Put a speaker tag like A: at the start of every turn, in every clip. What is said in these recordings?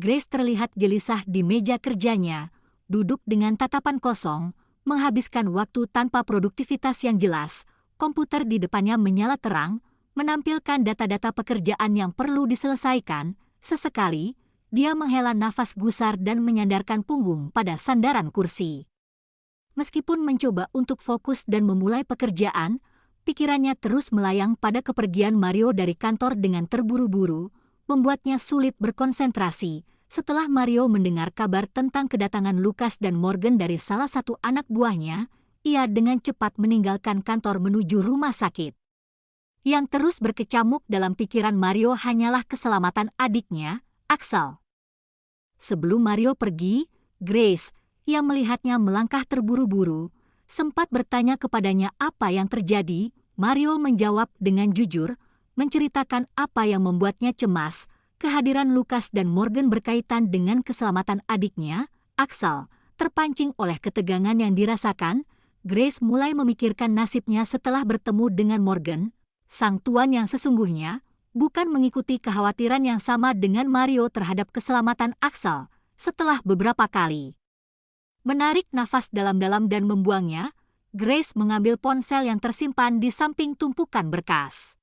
A: Grace terlihat gelisah di meja kerjanya, duduk dengan tatapan kosong, menghabiskan waktu tanpa produktivitas yang jelas. Komputer di depannya menyala terang, menampilkan data-data pekerjaan yang perlu diselesaikan. Sesekali, dia menghela nafas gusar dan menyandarkan punggung pada sandaran kursi. Meskipun mencoba untuk fokus dan memulai pekerjaan, pikirannya terus melayang pada kepergian Mario dari kantor dengan terburu-buru, membuatnya sulit berkonsentrasi. Setelah Mario mendengar kabar tentang kedatangan Lucas dan Morgan dari salah satu anak buahnya, ia dengan cepat meninggalkan kantor menuju rumah sakit. Yang terus berkecamuk dalam pikiran Mario hanyalah keselamatan adiknya, Axel. Sebelum Mario pergi, Grace, yang melihatnya melangkah terburu-buru, sempat bertanya kepadanya apa yang terjadi. Mario menjawab dengan jujur, menceritakan apa yang membuatnya cemas. Kehadiran Lucas dan Morgan berkaitan dengan keselamatan adiknya, Axel. Terpancing oleh ketegangan yang dirasakan, Grace mulai memikirkan nasibnya setelah bertemu dengan Morgan, sang tuan yang sesungguhnya, bukan mengikuti kekhawatiran yang sama dengan Mario terhadap keselamatan Axel. Setelah beberapa kali menarik nafas dalam-dalam dan membuangnya, Grace mengambil ponsel yang tersimpan di samping tumpukan berkas.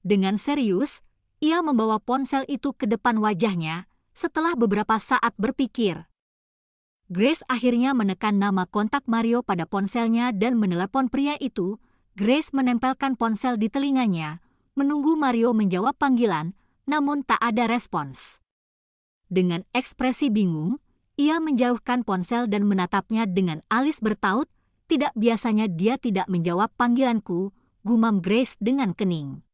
A: Dengan serius, ia membawa ponsel itu ke depan wajahnya. Setelah beberapa saat berpikir, Grace akhirnya menekan nama kontak Mario pada ponselnya dan menelepon pria itu. Grace menempelkan ponsel di telinganya, menunggu Mario menjawab panggilan, namun tak ada respons. Dengan ekspresi bingung, ia menjauhkan ponsel dan menatapnya dengan alis bertaut. Tidak biasanya dia tidak menjawab panggilanku, gumam Grace dengan kening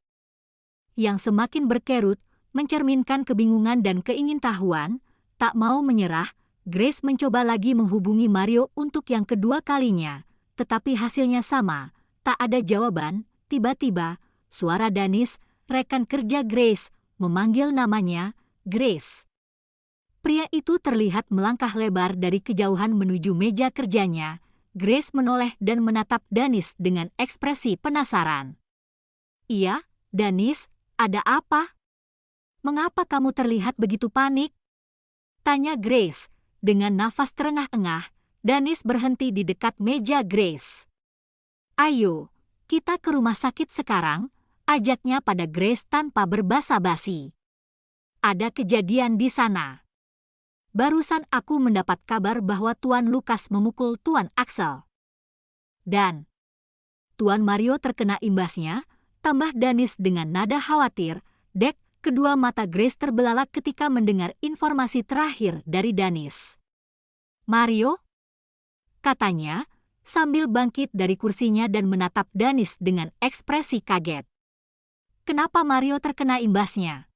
A: yang semakin berkerut, mencerminkan kebingungan dan keingintahuan. Tak mau menyerah, Grace mencoba lagi menghubungi Mario untuk yang kedua kalinya, tetapi hasilnya sama, tak ada jawaban. Tiba-tiba, suara Dennis, rekan kerja Grace, memanggil namanya, Grace. Pria itu terlihat melangkah lebar dari kejauhan menuju meja kerjanya. Grace menoleh dan menatap Dennis dengan ekspresi penasaran. "Iya, Dennis, ada apa? Mengapa kamu terlihat begitu panik?" tanya Grace. Dengan nafas terengah-engah, Dennis berhenti di dekat meja Grace. "Ayo, kita ke rumah sakit sekarang," ajaknya pada Grace tanpa berbasa-basi. "Ada kejadian di sana. Barusan aku mendapat kabar bahwa Tuan Lucas memukul Tuan Axel. Dan Tuan Mario terkena imbasnya," tambah Dennis dengan nada khawatir. Dek, kedua mata Grace terbelalak ketika mendengar informasi terakhir dari Dennis. "Mario?" katanya, sambil bangkit dari kursinya dan menatap Dennis dengan ekspresi kaget. "Kenapa Mario terkena imbasnya?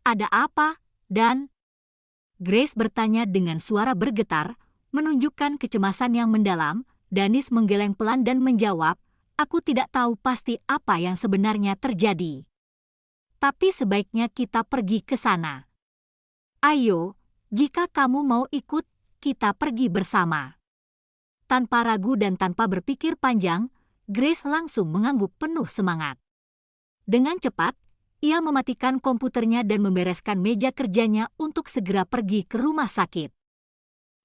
A: Ada apa, Dan?" Grace bertanya dengan suara bergetar, menunjukkan kecemasan yang mendalam. Dennis menggeleng pelan dan menjawab, "Aku tidak tahu pasti apa yang sebenarnya terjadi. Tapi sebaiknya kita pergi ke sana. Ayo, jika kamu mau ikut, kita pergi bersama." Tanpa ragu dan tanpa berpikir panjang, Grace langsung mengangguk penuh semangat. Dengan cepat, ia mematikan komputernya dan membereskan meja kerjanya untuk segera pergi ke rumah sakit.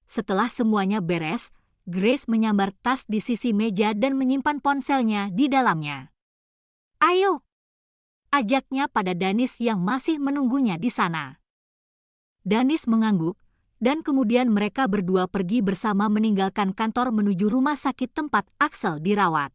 A: Setelah semuanya beres, Grace menyambar tas di sisi meja dan menyimpan ponselnya di dalamnya. "Ayo," ajaknya pada Dennis yang masih menunggunya di sana. Dennis mengangguk, dan kemudian mereka berdua pergi bersama meninggalkan kantor menuju rumah sakit tempat Axel dirawat.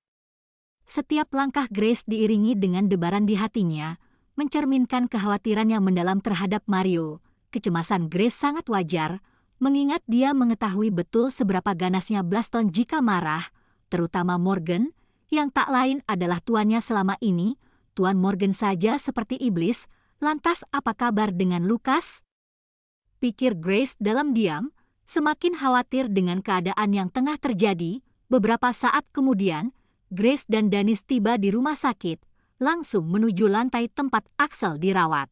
A: Setiap langkah Grace diiringi dengan debaran di hatinya, mencerminkan kekhawatiran yang mendalam terhadap Mario. Kecemasan Grace sangat wajar, mengingat dia mengetahui betul seberapa ganasnya Blaston jika marah, terutama Morgan, yang tak lain adalah tuannya selama ini. Tuan Morgan saja seperti iblis, lantas apa kabar dengan Lucas? Pikir Grace dalam diam, semakin khawatir dengan keadaan yang tengah terjadi. Beberapa saat kemudian, Grace dan Dennis tiba di rumah sakit, langsung menuju lantai tempat Axel dirawat.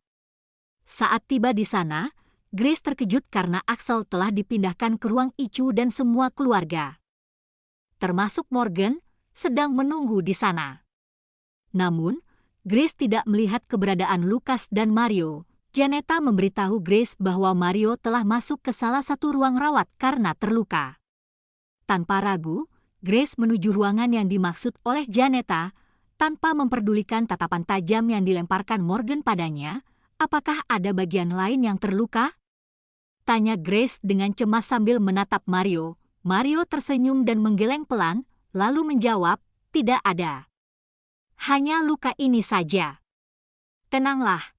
A: Saat tiba di sana, Grace terkejut karena Axel telah dipindahkan ke ruang ICU dan semua keluarga, termasuk Morgan, sedang menunggu di sana. Namun, Grace tidak melihat keberadaan Lucas dan Mario. Janetta memberitahu Grace bahwa Mario telah masuk ke salah satu ruang rawat karena terluka. Tanpa ragu, Grace menuju ruangan yang dimaksud oleh Janetta, tanpa memperdulikan tatapan tajam yang dilemparkan Morgan padanya. Apakah ada bagian lain yang terluka? Tanya Grace dengan cemas sambil menatap Mario. Mario tersenyum dan menggeleng pelan, lalu menjawab, tidak ada. Hanya luka ini saja. Tenanglah.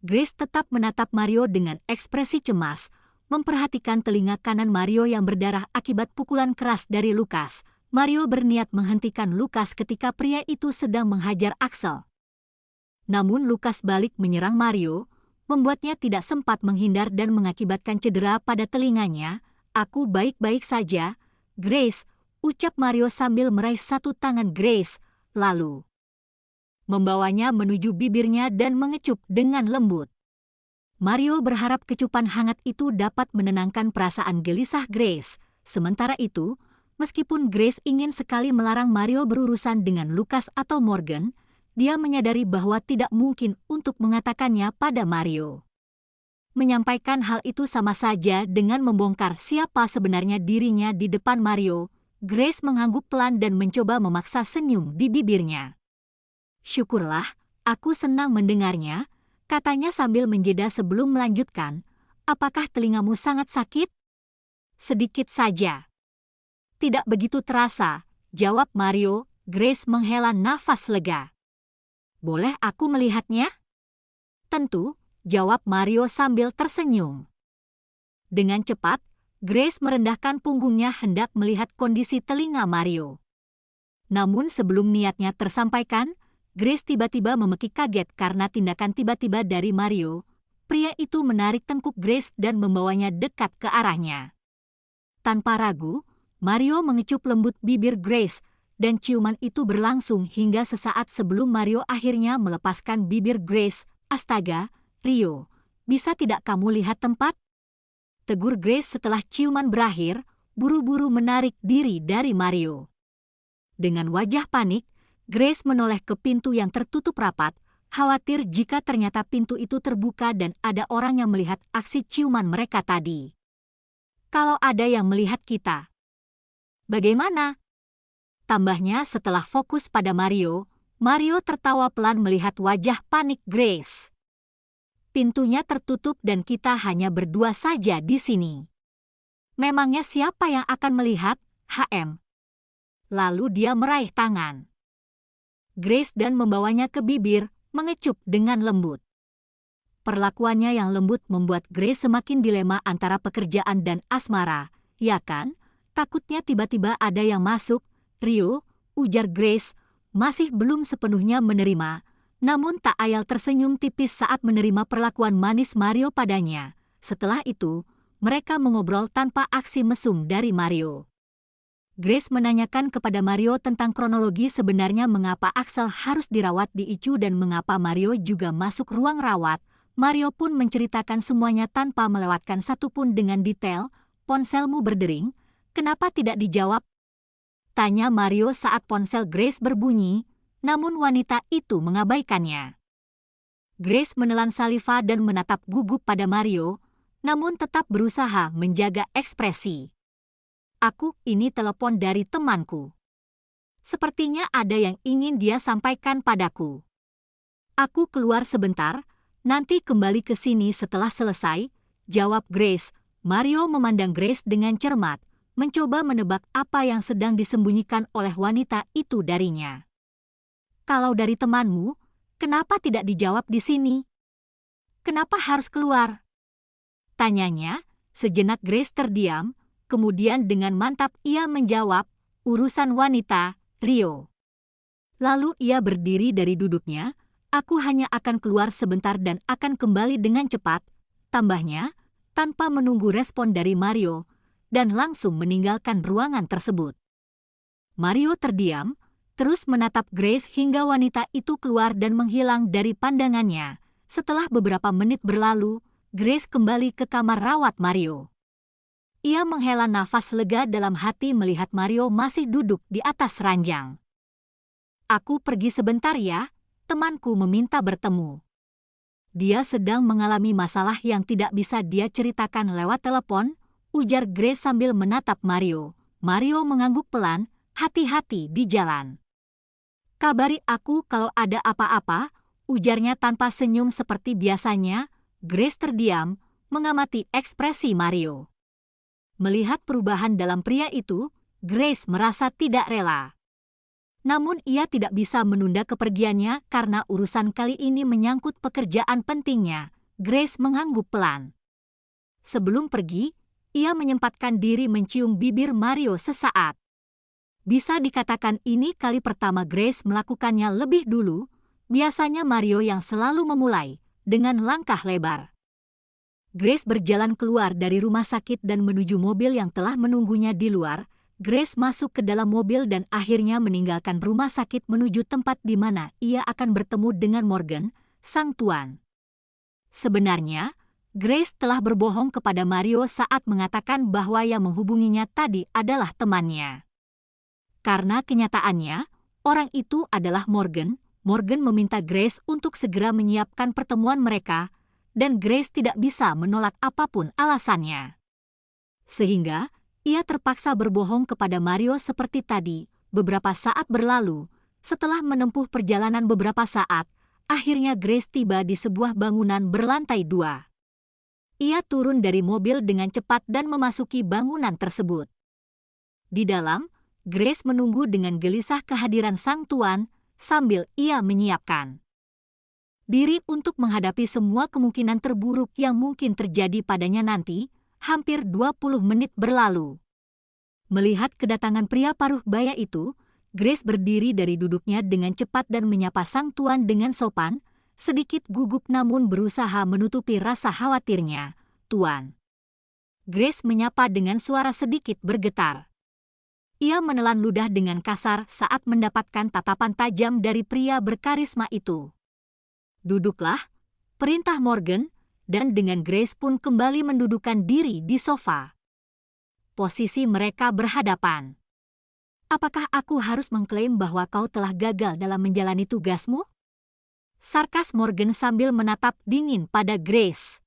A: Grace tetap menatap Mario dengan ekspresi cemas, memperhatikan telinga kanan Mario yang berdarah akibat pukulan keras dari Lucas. Mario berniat menghentikan Lucas ketika pria itu sedang menghajar Axel. Namun Lucas balik menyerang Mario, membuatnya tidak sempat menghindar dan mengakibatkan cedera pada telinganya. Aku baik-baik saja, Grace, ucap Mario sambil meraih satu tangan Grace, lalu membawanya menuju bibirnya dan mengecup dengan lembut. Mario berharap kecupan hangat itu dapat menenangkan perasaan gelisah Grace. Sementara itu, meskipun Grace ingin sekali melarang Mario berurusan dengan Lucas atau Morgan, dia menyadari bahwa tidak mungkin untuk mengatakannya pada Mario. Menyampaikan hal itu sama saja dengan membongkar siapa sebenarnya dirinya di depan Mario. Grace mengangguk pelan dan mencoba memaksa senyum di bibirnya. Syukurlah, aku senang mendengarnya, katanya sambil menjeda sebelum melanjutkan. Apakah telingamu sangat sakit? Sedikit saja. Tidak begitu terasa, jawab Mario. Grace menghela nafas lega. Boleh aku melihatnya? Tentu, jawab Mario sambil tersenyum. Dengan cepat, Grace merendahkan punggungnya hendak melihat kondisi telinga Mario. Namun sebelum niatnya tersampaikan, Grace tiba-tiba memekik kaget karena tindakan tiba-tiba dari Mario. Pria itu menarik tengkuk Grace dan membawanya dekat ke arahnya. Tanpa ragu, Mario mengecup lembut bibir Grace, dan ciuman itu berlangsung hingga sesaat sebelum Mario akhirnya melepaskan bibir Grace. Astaga, Rio, bisa tidak kamu lihat tempat? Tegur Grace setelah ciuman berakhir, buru-buru menarik diri dari Mario. Dengan wajah panik, Grace menoleh ke pintu yang tertutup rapat, khawatir jika ternyata pintu itu terbuka dan ada orang yang melihat aksi ciuman mereka tadi. Kalau ada yang melihat kita, bagaimana? Tambahnya setelah fokus pada Mario, Mario tertawa pelan melihat wajah panik Grace. Pintunya tertutup dan kita hanya berdua saja di sini. Memangnya siapa yang akan melihat, HM? Lalu dia meraih tangan Grace dan membawanya ke bibir, mengecup dengan lembut. Perlakuannya yang lembut membuat Grace semakin dilema antara pekerjaan dan asmara. Ya kan? Takutnya tiba-tiba ada yang masuk. Rio, ujar Grace, masih belum sepenuhnya menerima, namun tak ayal tersenyum tipis saat menerima perlakuan manis Mario padanya. Setelah itu, mereka mengobrol tanpa aksi mesum dari Mario. Grace menanyakan kepada Mario tentang kronologi sebenarnya mengapa Axel harus dirawat di ICU dan mengapa Mario juga masuk ruang rawat. Mario pun menceritakan semuanya tanpa melewatkan satupun dengan detail. Ponselmu berdering, kenapa tidak dijawab? Tanya Mario saat ponsel Grace berbunyi, namun wanita itu mengabaikannya. Grace menelan saliva dan menatap gugup pada Mario, namun tetap berusaha menjaga ekspresi. Ini telepon dari temanku. Sepertinya ada yang ingin dia sampaikan padaku. Aku keluar sebentar, nanti kembali ke sini setelah selesai, jawab Grace. Mario memandang Grace dengan cermat, mencoba menebak apa yang sedang disembunyikan oleh wanita itu darinya. Kalau dari temanmu, kenapa tidak dijawab di sini? Kenapa harus keluar? Tanyanya, sejenak Grace terdiam, kemudian dengan mantap ia menjawab, urusan wanita, Rio. Lalu ia berdiri dari duduknya, aku hanya akan keluar sebentar dan akan kembali dengan cepat, tambahnya, tanpa menunggu respon dari Mario, dan langsung meninggalkan ruangan tersebut. Mario terdiam, terus menatap Grace hingga wanita itu keluar dan menghilang dari pandangannya. Setelah beberapa menit berlalu, Grace kembali ke kamar rawat Mario. Ia menghela nafas lega dalam hati melihat Mario masih duduk di atas ranjang. Aku pergi sebentar ya, temanku meminta bertemu. Dia sedang mengalami masalah yang tidak bisa dia ceritakan lewat telepon, ujar Grace sambil menatap Mario. Mario mengangguk pelan, hati-hati di jalan. Kabari aku kalau ada apa-apa, ujarnya tanpa senyum seperti biasanya. Grace terdiam, mengamati ekspresi Mario. Melihat perubahan dalam pria itu, Grace merasa tidak rela. Namun ia tidak bisa menunda kepergiannya karena urusan kali ini menyangkut pekerjaan pentingnya. Grace mengangguk pelan. Sebelum pergi, ia menyempatkan diri mencium bibir Mario sesaat. Bisa dikatakan ini kali pertama Grace melakukannya lebih dulu, biasanya Mario yang selalu memulai, dengan langkah lebar. Grace berjalan keluar dari rumah sakit dan menuju mobil yang telah menunggunya di luar. Grace masuk ke dalam mobil dan akhirnya meninggalkan rumah sakit menuju tempat di mana ia akan bertemu dengan Morgan, sang tuan. Sebenarnya, Grace telah berbohong kepada Mario saat mengatakan bahwa yang menghubunginya tadi adalah temannya. Karena kenyataannya, orang itu adalah Morgan. Morgan meminta Grace untuk segera menyiapkan pertemuan mereka, dan Grace tidak bisa menolak apapun alasannya. Sehingga, ia terpaksa berbohong kepada Mario seperti tadi. Beberapa saat berlalu, setelah menempuh perjalanan beberapa saat, akhirnya Grace tiba di sebuah bangunan berlantai 2. Ia turun dari mobil dengan cepat dan memasuki bangunan tersebut. Di dalam, Grace menunggu dengan gelisah kehadiran sang tuan, sambil ia menyiapkan diri untuk menghadapi semua kemungkinan terburuk yang mungkin terjadi padanya nanti. Hampir 20 menit berlalu. Melihat kedatangan pria paruh baya itu, Grace berdiri dari duduknya dengan cepat dan menyapa sang tuan dengan sopan, sedikit gugup namun berusaha menutupi rasa khawatirnya. Tuan. Grace menyapa dengan suara sedikit bergetar. Ia menelan ludah dengan kasar saat mendapatkan tatapan tajam dari pria berkarisma itu. Duduklah, perintah Morgan, dan dengan Grace pun kembali mendudukkan diri di sofa. Posisi mereka berhadapan. Apakah aku harus mengklaim bahwa kau telah gagal dalam menjalani tugasmu? Sarkas Morgan sambil menatap dingin pada Grace.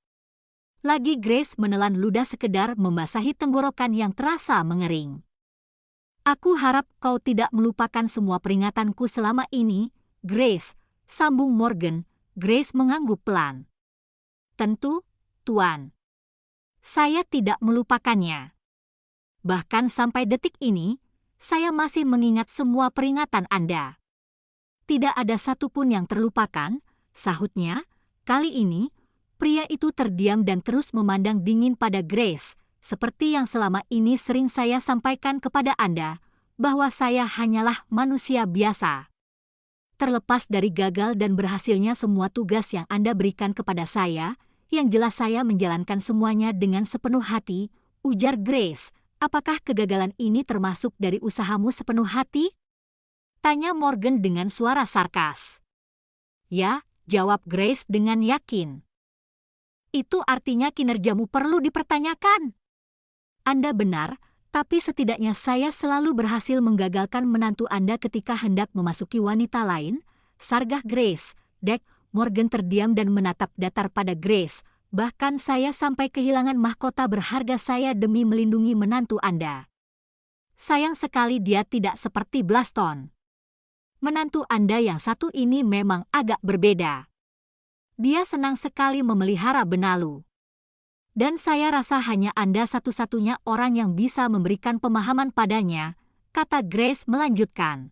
A: Lagi Grace menelan ludah sekedar membasahi tenggorokan yang terasa mengering. Aku harap kau tidak melupakan semua peringatanku selama ini, Grace, sambung Morgan. Grace mengangguk pelan. Tentu, Tuan. Saya tidak melupakannya. Bahkan sampai detik ini, saya masih mengingat semua peringatan Anda. Tidak ada satupun yang terlupakan, sahutnya. Kali ini, pria itu terdiam dan terus memandang dingin pada Grace, seperti yang selama ini sering saya sampaikan kepada Anda, bahwa saya hanyalah manusia biasa. Terlepas dari gagal dan berhasilnya semua tugas yang Anda berikan kepada saya, yang jelas saya menjalankan semuanya dengan sepenuh hati, ujar Grace. Apakah kegagalan ini termasuk dari usahamu sepenuh hati? Tanya Morgan dengan suara sarkas. Ya, jawab Grace dengan yakin. Itu artinya kinerjamu perlu dipertanyakan. Anda benar, tapi setidaknya saya selalu berhasil menggagalkan menantu Anda ketika hendak memasuki wanita lain, sargah Grace. Dek, Morgan terdiam dan menatap datar pada Grace. Bahkan saya sampai kehilangan mahkota berharga saya demi melindungi menantu Anda. Sayang sekali dia tidak seperti Blaston. Menantu Anda yang satu ini memang agak berbeda. Dia senang sekali memelihara benalu. Dan saya rasa hanya Anda satu-satunya orang yang bisa memberikan pemahaman padanya, kata Grace melanjutkan.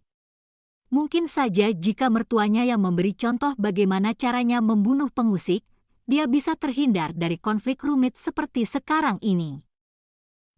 A: Mungkin saja jika mertuanya yang memberi contoh bagaimana caranya membunuh pengusik, dia bisa terhindar dari konflik rumit seperti sekarang ini.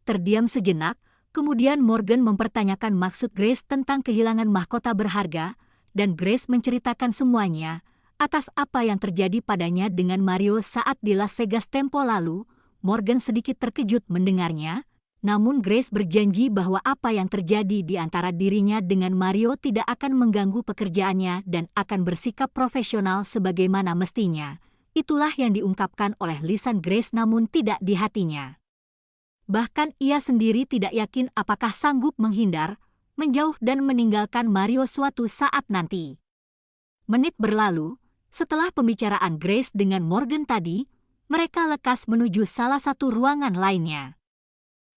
A: Terdiam sejenak, kemudian Morgan mempertanyakan maksud Grace tentang kehilangan mahkota berharga, dan Grace menceritakan semuanya, atas apa yang terjadi padanya dengan Mario saat di Las Vegas tempo lalu. Morgan sedikit terkejut mendengarnya, namun Grace berjanji bahwa apa yang terjadi di antara dirinya dengan Mario tidak akan mengganggu pekerjaannya dan akan bersikap profesional sebagaimana mestinya. Itulah yang diungkapkan oleh lisan Grace namun tidak di hatinya. Bahkan ia sendiri tidak yakin apakah sanggup menghindar, menjauh dan meninggalkan Mario suatu saat nanti. Menit berlalu, Setelah pembicaraan Grace dengan Morgan tadi, mereka lekas menuju salah satu ruangan lainnya.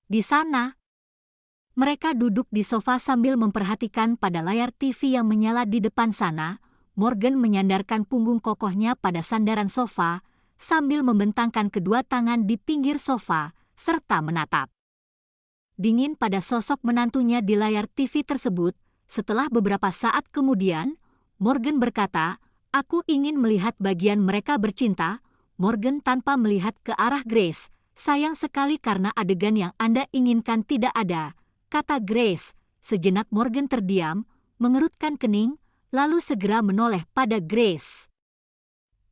A: Di sana, mereka duduk di sofa sambil memperhatikan pada layar TV yang menyala di depan sana. Morgan menyandarkan punggung kokohnya pada sandaran sofa sambil membentangkan kedua tangan di pinggir sofa serta menatap dingin pada sosok menantunya di layar TV tersebut. Setelah beberapa saat kemudian, Morgan berkata, "Aku ingin melihat bagian mereka bercinta." Morgan tanpa melihat ke arah Grace. "Sayang sekali karena adegan yang Anda inginkan tidak ada," kata Grace. Sejenak Morgan terdiam, mengerutkan kening, lalu segera menoleh pada Grace.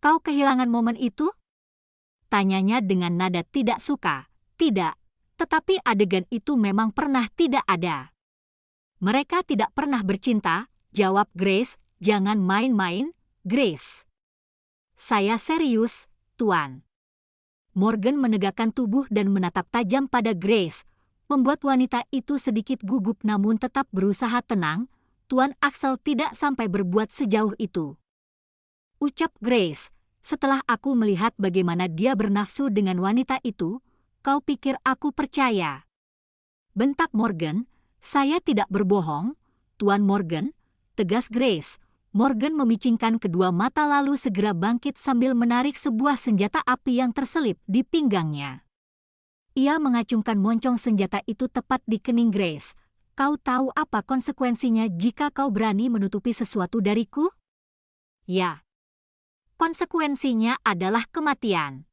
A: "Kau kehilangan momen itu?" tanyanya dengan nada tidak suka. "Tidak, tetapi adegan itu memang pernah tidak ada." "Mereka tidak pernah bercinta," jawab Grace. "Jangan main-main, Grace." "Saya serius, Tuan." Morgan menegakkan tubuh dan menatap tajam pada Grace, membuat wanita itu sedikit gugup namun tetap berusaha tenang. "Tuan Axel tidak sampai berbuat sejauh itu," ucap Grace. "Setelah aku melihat bagaimana dia bernafsu dengan wanita itu, kau pikir aku percaya?" bentak Morgan. "Saya tidak berbohong, Tuan Morgan," tegas Grace. Morgan memicingkan kedua mata lalu segera bangkit sambil menarik sebuah senjata api yang terselip di pinggangnya. Ia mengacungkan moncong senjata itu tepat di kening Grace. "Kau tahu apa konsekuensinya jika kau berani menutupi sesuatu dariku?" "Ya. Konsekuensinya adalah kematian."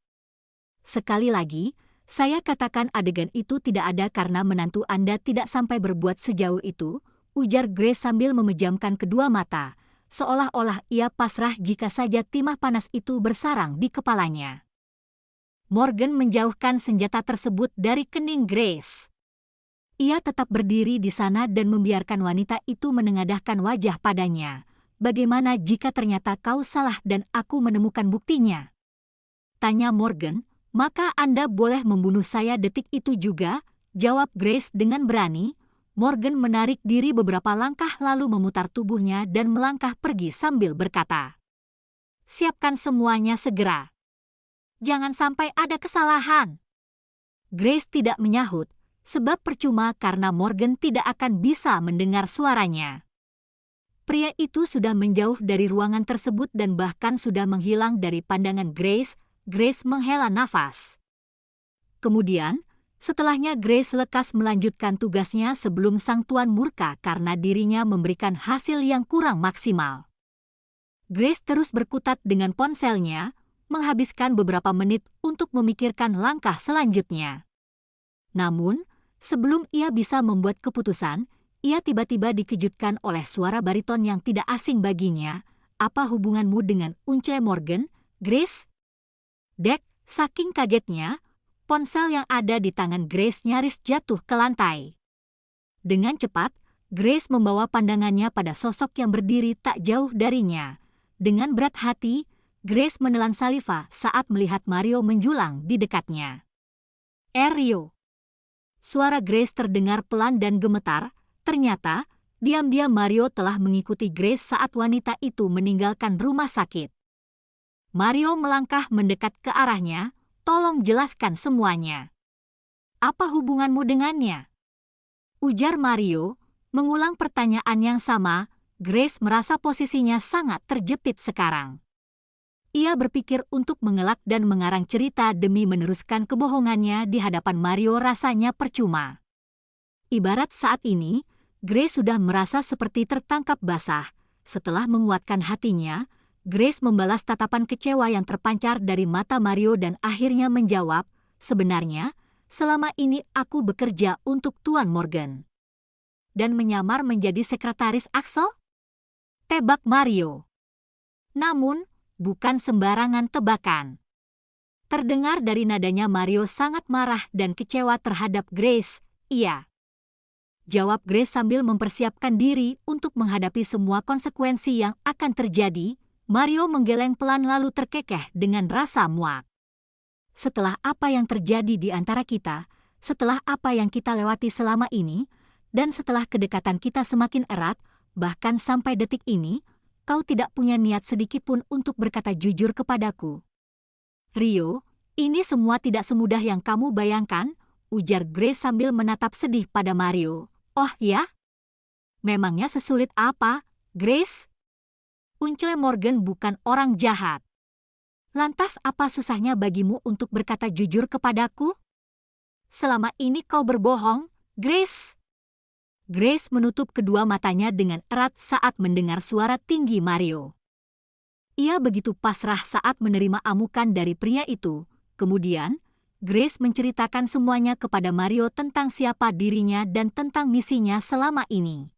A: "Sekali lagi, saya katakan adegan itu tidak ada karena menantu Anda tidak sampai berbuat sejauh itu," ujar Grace sambil memejamkan kedua mata, seolah-olah ia pasrah jika saja timah panas itu bersarang di kepalanya. Morgan menjauhkan senjata tersebut dari kening Grace. Ia tetap berdiri di sana dan membiarkan wanita itu menengadahkan wajah padanya. "Bagaimana jika ternyata kau salah dan aku menemukan buktinya?" tanya Morgan. "Maka Anda boleh membunuh saya detik itu juga," jawab Grace dengan berani. Morgan menarik diri beberapa langkah lalu memutar tubuhnya dan melangkah pergi sambil berkata, "Siapkan semuanya segera. Jangan sampai ada kesalahan." Grace tidak menyahut, sebab percuma karena Morgan tidak akan bisa mendengar suaranya. Pria itu sudah menjauh dari ruangan tersebut dan bahkan sudah menghilang dari pandangan Grace. Grace menghela nafas. Kemudian, setelahnya Grace lekas melanjutkan tugasnya sebelum sang tuan murka karena dirinya memberikan hasil yang kurang maksimal. Grace terus berkutat dengan ponselnya, menghabiskan beberapa menit untuk memikirkan langkah selanjutnya. Namun, sebelum ia bisa membuat keputusan, ia tiba-tiba dikejutkan oleh suara bariton yang tidak asing baginya. "Apa hubunganmu dengan Uncle Morgan, Grace?" "Dek," saking kagetnya, ponsel yang ada di tangan Grace nyaris jatuh ke lantai. Dengan cepat, Grace membawa pandangannya pada sosok yang berdiri tak jauh darinya. Dengan berat hati, Grace menelan saliva saat melihat Mario menjulang di dekatnya. "Rio." Suara Grace terdengar pelan dan gemetar. Ternyata, diam-diam Mario telah mengikuti Grace saat wanita itu meninggalkan rumah sakit. Mario melangkah mendekat ke arahnya. "Tolong jelaskan semuanya. Apa hubunganmu dengannya?" ujar Mario, mengulang pertanyaan yang sama. Grace merasa posisinya sangat terjepit sekarang. Ia berpikir untuk mengelak dan mengarang cerita demi meneruskan kebohongannya di hadapan Mario rasanya percuma. Ibarat saat ini, Grace sudah merasa seperti tertangkap basah. Setelah menguatkan hatinya, Grace membalas tatapan kecewa yang terpancar dari mata Mario dan akhirnya menjawab, "Sebenarnya, selama ini aku bekerja untuk Tuan Morgan." "Dan menyamar menjadi sekretaris Axel?" tebak Mario. Namun, bukan sembarangan tebakan. Terdengar dari nadanya Mario sangat marah dan kecewa terhadap Grace. "Iya," jawab Grace sambil mempersiapkan diri untuk menghadapi semua konsekuensi yang akan terjadi. Mario menggeleng pelan lalu terkekeh dengan rasa muak. "Setelah apa yang terjadi di antara kita, setelah apa yang kita lewati selama ini, dan setelah kedekatan kita semakin erat, bahkan sampai detik ini, kau tidak punya niat sedikit pun untuk berkata jujur kepadaku. Rio, ini semua tidak semudah yang kamu bayangkan, ujar Grace sambil menatap sedih pada Mario. Oh ya? Memangnya sesulit apa, Grace? Uncel Morgan bukan orang jahat. Lantas apa susahnya bagimu untuk berkata jujur kepadaku? Selama ini kau berbohong, Grace. Grace menutup kedua matanya dengan erat saat mendengar suara tinggi Mario. Ia begitu pasrah saat menerima amukan dari pria itu. Kemudian, Grace menceritakan semuanya kepada Mario tentang siapa dirinya dan tentang misinya selama ini.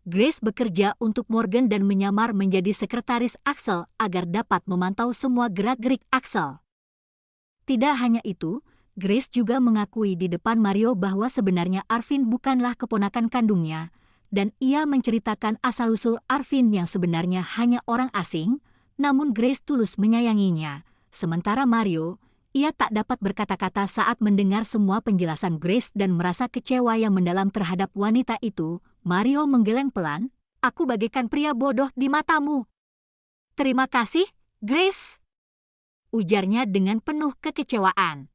A: Grace bekerja untuk Morgan dan menyamar menjadi sekretaris Axel agar dapat memantau semua gerak-gerik Axel. Tidak hanya itu, Grace juga mengakui di depan Mario bahwa sebenarnya Arvin bukanlah keponakan kandungnya, dan ia menceritakan asal-usul Arvin yang sebenarnya hanya orang asing, namun Grace tulus menyayanginya. Sementara Mario, ia tak dapat berkata-kata saat mendengar semua penjelasan Grace dan merasa kecewa yang mendalam terhadap wanita itu. Mario menggeleng pelan, "Aku bagaikan pria bodoh di matamu." "Terima kasih, Grace," ujarnya dengan penuh kekecewaan.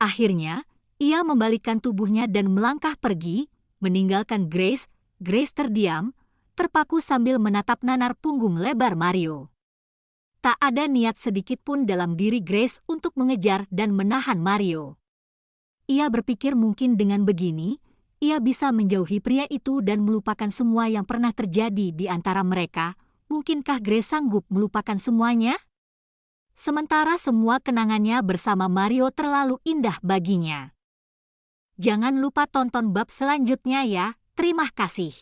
A: Akhirnya, ia membalikkan tubuhnya dan melangkah pergi, meninggalkan Grace. Grace terdiam, terpaku sambil menatap nanar punggung lebar Mario. Tak ada niat sedikit pun dalam diri Grace untuk mengejar dan menahan Mario. Ia berpikir mungkin dengan begini, ia bisa menjauhi pria itu dan melupakan semua yang pernah terjadi di antara mereka. Mungkinkah Grace sanggup melupakan semuanya? Sementara semua kenangannya bersama Mario terlalu indah baginya. Jangan lupa tonton bab selanjutnya ya. Terima kasih.